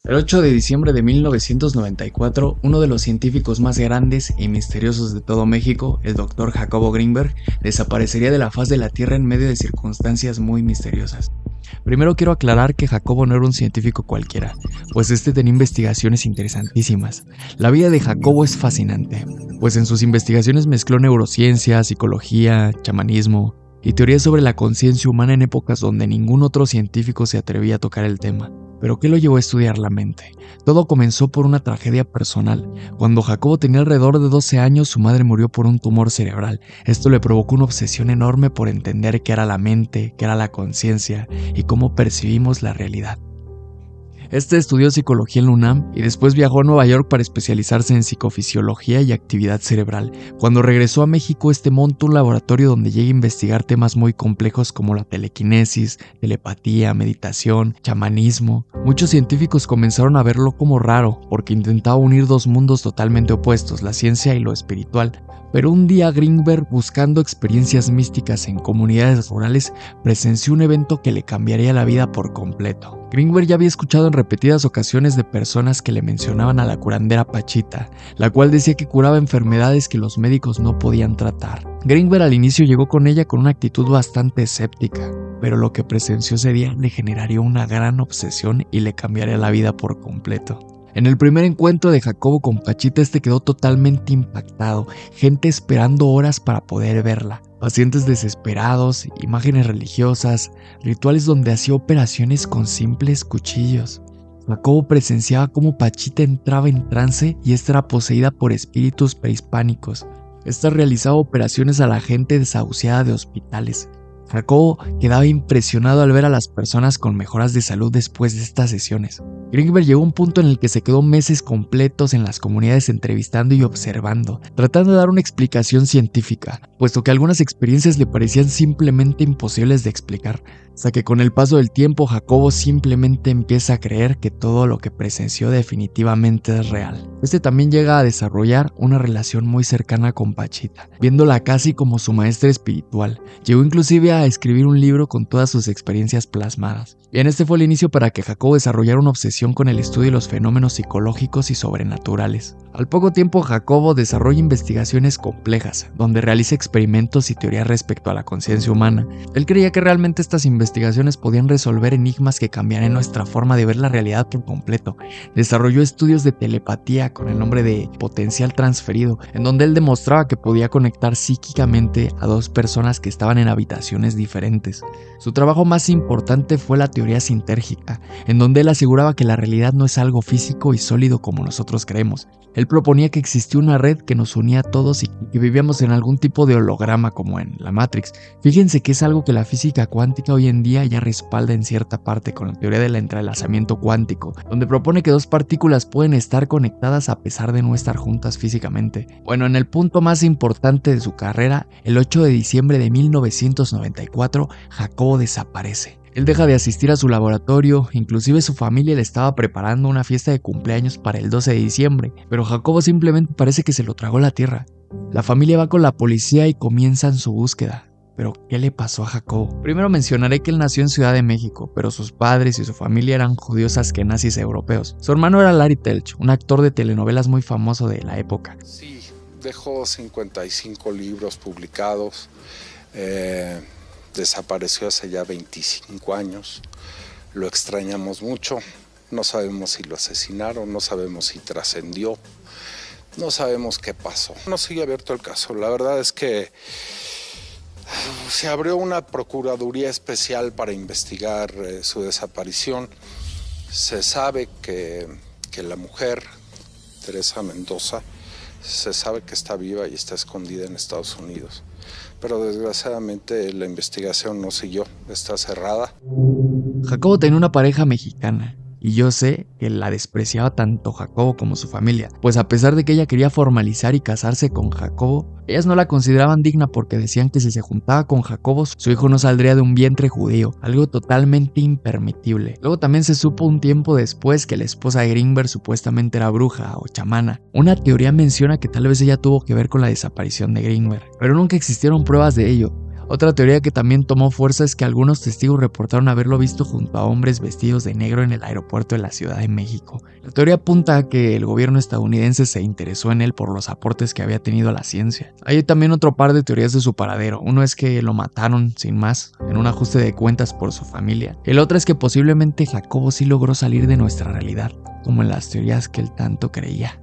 El 8 de diciembre de 1994, uno de los científicos más grandes y misteriosos de todo México, el Dr. Jacobo Grinberg, desaparecería de la faz de la Tierra en medio de circunstancias muy misteriosas. Primero quiero aclarar que Jacobo no era un científico cualquiera, pues este tenía investigaciones interesantísimas. La vida de Jacobo es fascinante, pues en sus investigaciones mezcló neurociencia, psicología, chamanismo y teorías sobre la conciencia humana en épocas donde ningún otro científico se atrevía a tocar el tema. ¿Pero qué lo llevó a estudiar la mente? Todo comenzó por una tragedia personal. Cuando Jacobo tenía alrededor de 12 años, su madre murió por un tumor cerebral. Esto le provocó una obsesión enorme por entender qué era la mente, qué era la conciencia y cómo percibimos la realidad. Este estudió psicología en la UNAM y después viajó a Nueva York para especializarse en psicofisiología y actividad cerebral. Cuando regresó a México, montó un laboratorio donde llega a investigar temas muy complejos como la telequinesis, telepatía, meditación, chamanismo. Muchos científicos comenzaron a verlo como raro porque intentaba unir dos mundos totalmente opuestos, la ciencia y lo espiritual. Pero un día Grinberg, buscando experiencias místicas en comunidades rurales, presenció un evento que le cambiaría la vida por completo. Grinberg ya había escuchado en repetidas ocasiones de personas que le mencionaban a la curandera Pachita, la cual decía que curaba enfermedades que los médicos no podían tratar. Grinberg al inicio llegó con ella con una actitud bastante escéptica, pero lo que presenció ese día le generaría una gran obsesión y le cambiaría la vida por completo. En el primer encuentro de Jacobo con Pachita, quedó totalmente impactado, gente esperando horas para poder verla, pacientes desesperados, imágenes religiosas, rituales donde hacía operaciones con simples cuchillos. Jacobo presenciaba cómo Pachita entraba en trance y era poseída por espíritus prehispánicos. Realizaba operaciones a la gente desahuciada de hospitales. Jacobo quedaba impresionado al ver a las personas con mejoras de salud después de estas sesiones. Grinberg llegó a un punto en el que se quedó meses completos en las comunidades entrevistando y observando, tratando de dar una explicación científica, puesto que algunas experiencias le parecían simplemente imposibles de explicar, hasta que con el paso del tiempo Jacobo simplemente empieza a creer que todo lo que presenció definitivamente es real. También llega a desarrollar una relación muy cercana con Pachita, viéndola casi como su maestra espiritual. Llegó inclusive a escribir un libro con todas sus experiencias plasmadas. Bien, fue el inicio para que Jacobo desarrollara una obsesión con el estudio de los fenómenos psicológicos y sobrenaturales. Al poco tiempo, Jacobo desarrolla investigaciones complejas, donde realiza experimentos y teorías respecto a la conciencia humana. Él creía que realmente estas investigaciones podían resolver enigmas que cambiarían nuestra forma de ver la realidad por completo. Desarrolló estudios de telepatía con el nombre de potencial transferido, en donde él demostraba que podía conectar psíquicamente a dos personas que estaban en habitaciones diferentes. Su trabajo más importante fue la teoría sintérgica, en donde él aseguraba que la realidad no es algo físico y sólido como nosotros creemos. Él proponía que existía una red que nos unía a todos y que vivíamos en algún tipo de holograma como en la Matrix. Fíjense que es algo que la física cuántica hoy en día ya respalda en cierta parte con la teoría del entrelazamiento cuántico, donde propone que dos partículas pueden estar conectadas a pesar de no estar juntas físicamente. Bueno, en el punto más importante de su carrera, el 8 de diciembre de 1994, Jacobo desaparece. Él deja de asistir a su laboratorio, inclusive su familia le estaba preparando una fiesta de cumpleaños para el 12 de diciembre, pero Jacobo simplemente parece que se lo tragó la tierra. La familia va con la policía y comienzan su búsqueda. ¿Pero qué le pasó a Jacobo? Primero mencionaré que él nació en Ciudad de México, pero sus padres y su familia eran judíos askenazis europeos. Su hermano era Larry Telch, un actor de telenovelas muy famoso de la época. Sí, dejó 55 libros publicados. Desapareció hace ya 25 años, lo extrañamos mucho, no sabemos si lo asesinaron, no sabemos si trascendió, no sabemos qué pasó. No sigue abierto el caso, la verdad es que se abrió una procuraduría especial para investigar su desaparición. Se sabe que la mujer, Teresa Mendoza, se sabe que está viva y está escondida en Estados Unidos. Pero desgraciadamente la investigación no siguió, está cerrada. Jacobo tenía una pareja mexicana y yo sé que la despreciaba tanto Jacobo como su familia, pues a pesar de que ella quería formalizar y casarse con Jacobo, ellas no la consideraban digna porque decían que si se juntaba con Jacobo, su hijo no saldría de un vientre judío, algo totalmente impermitible. Luego también se supo un tiempo después que la esposa de Grinberg supuestamente era bruja o chamana. Una teoría menciona que tal vez ella tuvo que ver con la desaparición de Grinberg, pero nunca existieron pruebas de ello. Otra teoría que también tomó fuerza es que algunos testigos reportaron haberlo visto junto a hombres vestidos de negro en el aeropuerto de la Ciudad de México. La teoría apunta a que el gobierno estadounidense se interesó en él por los aportes que había tenido a la ciencia. Hay también otro par de teorías de su paradero. Uno es que lo mataron, sin más, en un ajuste de cuentas por su familia. El otro es que posiblemente Jacobo sí logró salir de nuestra realidad, como en las teorías que él tanto creía.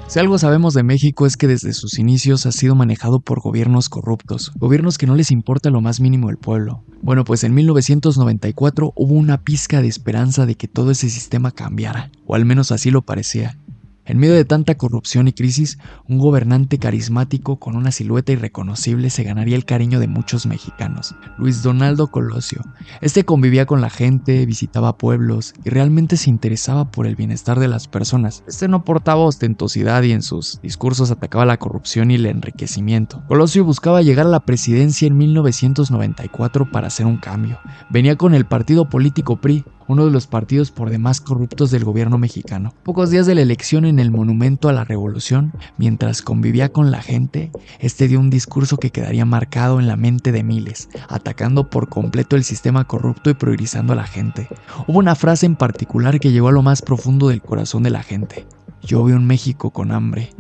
Si algo sabemos de México es que desde sus inicios ha sido manejado por gobiernos corruptos, gobiernos que no les importa lo más mínimo el pueblo. Bueno, pues en 1994 hubo una pizca de esperanza de que todo ese sistema cambiara, o al menos así lo parecía. En medio de tanta corrupción y crisis, un gobernante carismático con una silueta irreconocible se ganaría el cariño de muchos mexicanos, Luis Donaldo Colosio. Este convivía con la gente, visitaba pueblos y realmente se interesaba por el bienestar de las personas. Este no portaba ostentosidad y en sus discursos atacaba la corrupción y el enriquecimiento. Colosio buscaba llegar a la presidencia en 1994 para hacer un cambio. Venía con el partido político PRI, uno de los partidos por demás corruptos del gobierno mexicano. Pocos días de la elección en el Monumento a la Revolución, mientras convivía con la gente, este dio un discurso que quedaría marcado en la mente de miles, atacando por completo el sistema corrupto y priorizando a la gente. Hubo una frase en particular que llegó a lo más profundo del corazón de la gente. Yo veo un México con hambre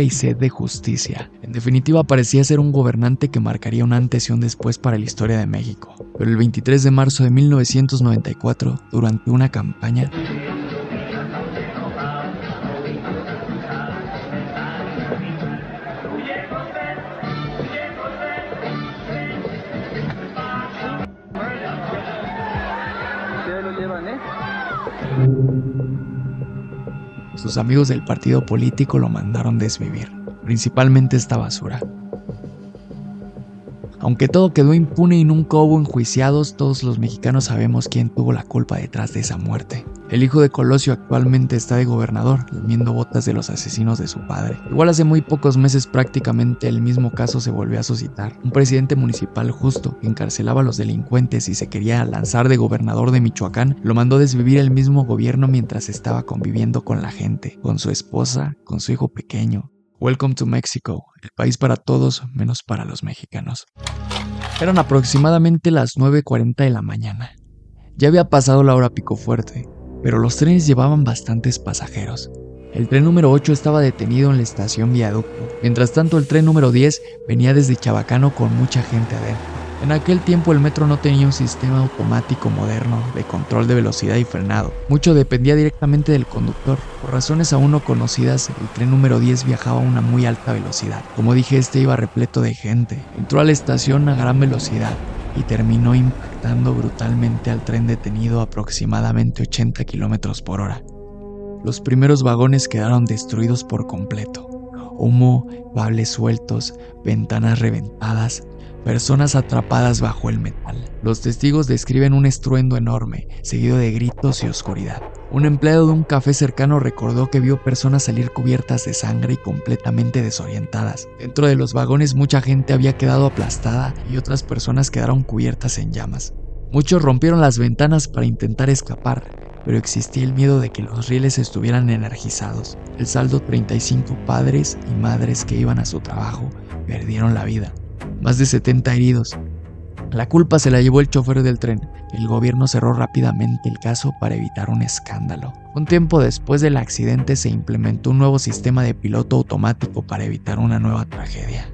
y sed de justicia. En definitiva, parecía ser un gobernante que marcaría un antes y un después para la historia de México. Pero el 23 de marzo de 1994, durante una campaña, sus amigos del partido político lo mandaron desvivir, principalmente esta basura. Aunque todo quedó impune y nunca hubo enjuiciados, todos los mexicanos sabemos quién tuvo la culpa detrás de esa muerte. El hijo de Colosio actualmente está de gobernador, lamiendo botas de los asesinos de su padre. Igual hace muy pocos meses prácticamente el mismo caso se volvió a suscitar. Un presidente municipal justo que encarcelaba a los delincuentes y se quería lanzar de gobernador de Michoacán, lo mandó desvivir el mismo gobierno mientras estaba conviviendo con la gente, con su esposa, con su hijo pequeño. Welcome to Mexico, el país para todos menos para los mexicanos. Eran aproximadamente las 9:40 de la mañana. Ya había pasado la hora pico fuerte, pero los trenes llevaban bastantes pasajeros. El tren número 8 estaba detenido en la estación Viaducto. Mientras tanto, el tren número 10 venía desde Chabacano con mucha gente adentro. En aquel tiempo el metro no tenía un sistema automático moderno de control de velocidad y frenado. Mucho dependía directamente del conductor. Por razones aún no conocidas, el tren número 10 viajaba a una muy alta velocidad. Como dije, este iba repleto de gente. Entró a la estación a gran velocidad y terminó impactando brutalmente al tren detenido a aproximadamente 80 km por hora. Los primeros vagones quedaron destruidos por completo. Humo, cables sueltos, ventanas reventadas, personas atrapadas bajo el metal. Los testigos describen un estruendo enorme, seguido de gritos y oscuridad. Un empleado de un café cercano recordó que vio personas salir cubiertas de sangre y completamente desorientadas. Dentro de los vagones mucha gente había quedado aplastada y otras personas quedaron cubiertas en llamas. Muchos rompieron las ventanas para intentar escapar, pero existía el miedo de que los rieles estuvieran energizados. El saldo: 35 padres y madres que iban a su trabajo perdieron la vida. Más de 70 heridos. La culpa se la llevó el chofer del tren. El gobierno cerró rápidamente el caso para evitar un escándalo. Un tiempo después del accidente se implementó un nuevo sistema de piloto automático para evitar una nueva tragedia.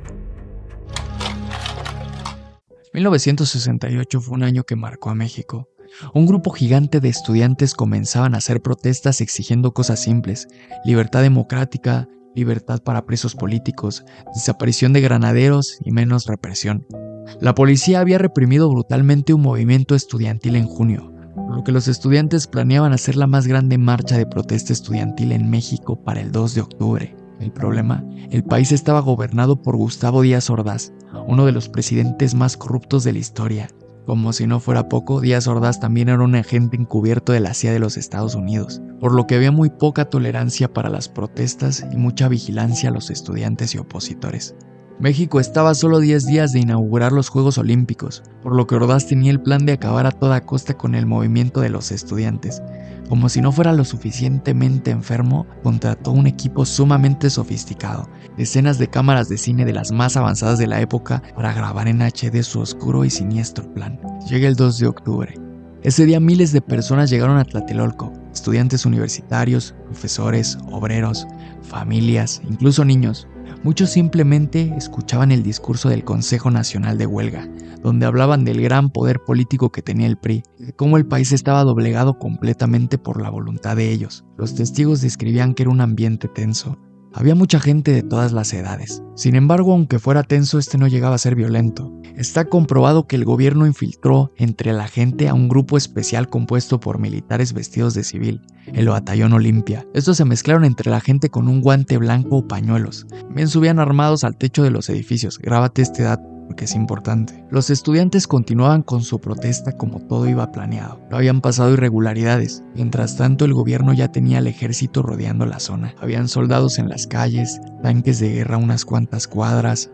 1968 fue un año que marcó a México. Un grupo gigante de estudiantes comenzaban a hacer protestas exigiendo cosas simples: libertad democrática, libertad para presos políticos, desaparición de granaderos y menos represión. La policía había reprimido brutalmente un movimiento estudiantil en junio, por lo que los estudiantes planeaban hacer la más grande marcha de protesta estudiantil en México para el 2 de octubre. El problema: el país estaba gobernado por Gustavo Díaz Ordaz, uno de los presidentes más corruptos de la historia. Como si no fuera poco, Díaz Ordaz también era un agente encubierto de la CIA de los Estados Unidos, por lo que había muy poca tolerancia para las protestas y mucha vigilancia a los estudiantes y opositores. México estaba a solo 10 días de inaugurar los Juegos Olímpicos, por lo que Ordaz tenía el plan de acabar a toda costa con el movimiento de los estudiantes. Como si no fuera lo suficientemente enfermo, contrató un equipo sumamente sofisticado, decenas de cámaras de cine de las más avanzadas de la época para grabar en HD su oscuro y siniestro plan. Llega el 2 de octubre. Ese día miles de personas llegaron a Tlatelolco, estudiantes universitarios, profesores, obreros, familias, incluso niños. Muchos simplemente escuchaban el discurso del Consejo Nacional de Huelga, donde hablaban del gran poder político que tenía el PRI y de cómo el país estaba doblegado completamente por la voluntad de ellos. Los testigos describían que era un ambiente tenso. Había mucha gente de todas las edades. Sin embargo, aunque fuera tenso, este no llegaba a ser violento. Está comprobado que el gobierno infiltró entre la gente a un grupo especial compuesto por militares vestidos de civil, el Batallón Olimpia. Estos se mezclaron entre la gente con un guante blanco o pañuelos. Bien subían armados al techo de los edificios. Grábate este dato, porque es importante. Los estudiantes continuaban con su protesta como todo iba planeado. No habían pasado irregularidades. Mientras tanto, el gobierno ya tenía al ejército rodeando la zona. Habían soldados en las calles, tanques de guerra a unas cuantas cuadras,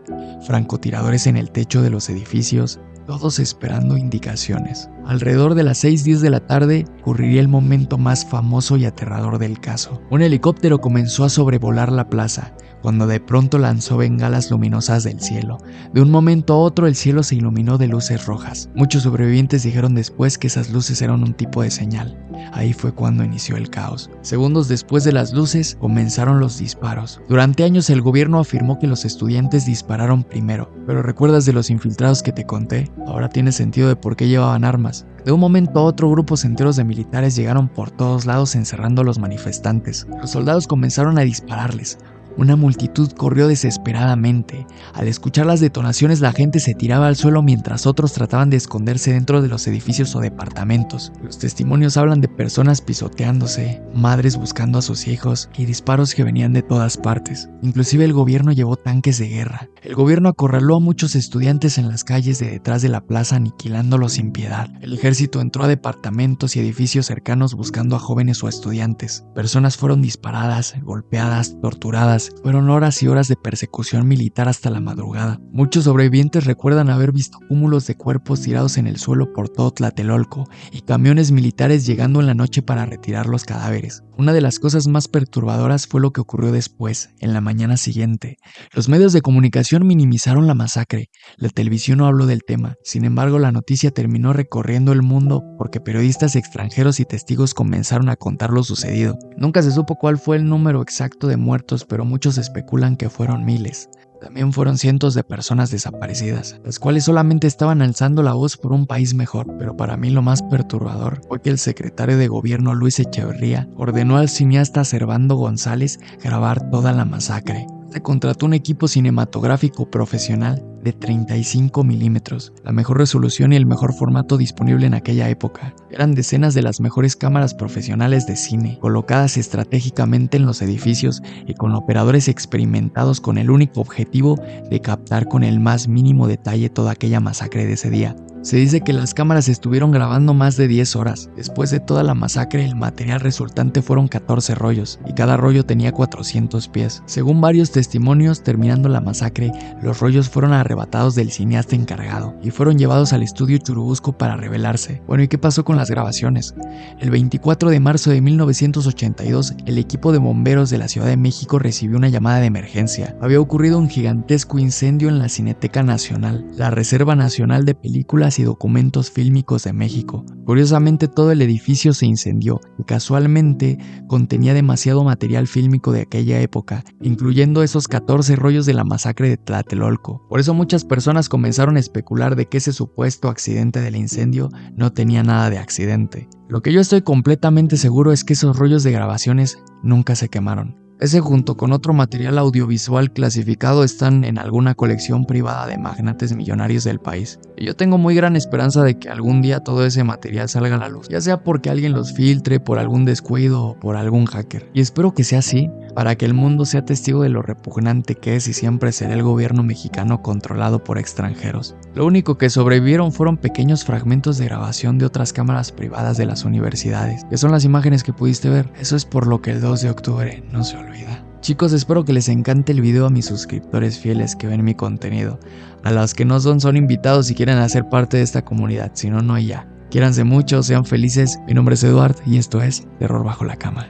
francotiradores en el techo de los edificios, todos esperando indicaciones. Alrededor de las 6:10 de la tarde ocurriría el momento más famoso y aterrador del caso. Un helicóptero comenzó a sobrevolar la plaza, cuando de pronto lanzó bengalas luminosas del cielo. De un momento a otro el cielo se iluminó de luces rojas. Muchos sobrevivientes dijeron después que esas luces eran un tipo de señal. Ahí fue cuando inició el caos. Segundos después de las luces comenzaron los disparos. Durante años el gobierno afirmó que los estudiantes dispararon primero, pero ¿recuerdas de los infiltrados que te conté? Ahora tiene sentido de por qué llevaban armas. De un momento a otro, grupos enteros de militares llegaron por todos lados encerrando a los manifestantes. Los soldados comenzaron a dispararles. Una multitud corrió desesperadamente. Al escuchar las detonaciones, la gente se tiraba al suelo mientras otros trataban de esconderse dentro de los edificios o departamentos. Los testimonios hablan de personas pisoteándose, madres buscando a sus hijos y disparos que venían de todas partes. Inclusive el gobierno llevó tanques de guerra. El gobierno acorraló a muchos estudiantes en las calles de detrás de la plaza, aniquilándolos sin piedad. El ejército entró a departamentos y edificios cercanos buscando a jóvenes o a estudiantes. Personas fueron disparadas, golpeadas, torturadas. Fueron horas y horas de persecución militar hasta la madrugada. Muchos sobrevivientes recuerdan haber visto cúmulos de cuerpos tirados en el suelo por todo Tlatelolco y camiones militares llegando en la noche para retirar los cadáveres. Una de las cosas más perturbadoras fue lo que ocurrió después, en la mañana siguiente. Los medios de comunicación minimizaron la masacre. La televisión no habló del tema. Sin embargo, la noticia terminó recorriendo el mundo porque periodistas extranjeros y testigos comenzaron a contar lo sucedido. Nunca se supo cuál fue el número exacto de muertos, pero muchos especulan que fueron miles. También fueron cientos de personas desaparecidas, las cuales solamente estaban alzando la voz por un país mejor. Pero para mí lo más perturbador fue que el secretario de gobierno Luis Echeverría ordenó al cineasta Servando González grabar toda la masacre. Se contrató un equipo cinematográfico profesional de 35 milímetros, la mejor resolución y el mejor formato disponible en aquella época. Eran decenas de las mejores cámaras profesionales de cine, colocadas estratégicamente en los edificios y con operadores experimentados con el único objetivo de captar con el más mínimo detalle toda aquella masacre de ese día. Se dice que las cámaras estuvieron grabando más de 10 horas. Después de toda la masacre, el material resultante fueron 14 rollos, y cada rollo tenía 400 pies. Según varios testimonios, terminando la masacre, los rollos fueron arrebatados del cineasta encargado, y fueron llevados al estudio Churubusco para revelarse. Bueno, ¿y qué pasó con las grabaciones? El 24 de marzo de 1982, el equipo de bomberos de la Ciudad de México recibió una llamada de emergencia. Había ocurrido un gigantesco incendio en la Cineteca Nacional, la Reserva Nacional de Películas y Documentos Fílmicos de México. Curiosamente, todo el edificio se incendió y casualmente contenía demasiado material fílmico de aquella época, incluyendo esos 14 rollos de la masacre de Tlatelolco. Por eso muchas personas comenzaron a especular de que ese supuesto accidente del incendio no tenía nada de accidente. Lo que yo estoy completamente seguro es que esos rollos de grabaciones nunca se quemaron. Ese junto con otro material audiovisual clasificado están en alguna colección privada de magnates millonarios del país. Y yo tengo muy gran esperanza de que algún día todo ese material salga a la luz, ya sea porque alguien los filtre, por algún descuido o por algún hacker. Y espero que sea así, para que el mundo sea testigo de lo repugnante que es y siempre será el gobierno mexicano controlado por extranjeros. Lo único que sobrevivieron fueron pequeños fragmentos de grabación de otras cámaras privadas de las universidades, que son las imágenes que pudiste ver. Eso es por lo que el 2 de octubre no se olvida. Chicos, espero que les encante el video a mis suscriptores fieles que ven mi contenido. A los que no son invitados y quieren hacer parte de esta comunidad, si no, no hay ya. Quiéranse mucho, sean felices. Mi nombre es Eduard y esto es Terror Bajo la Cama.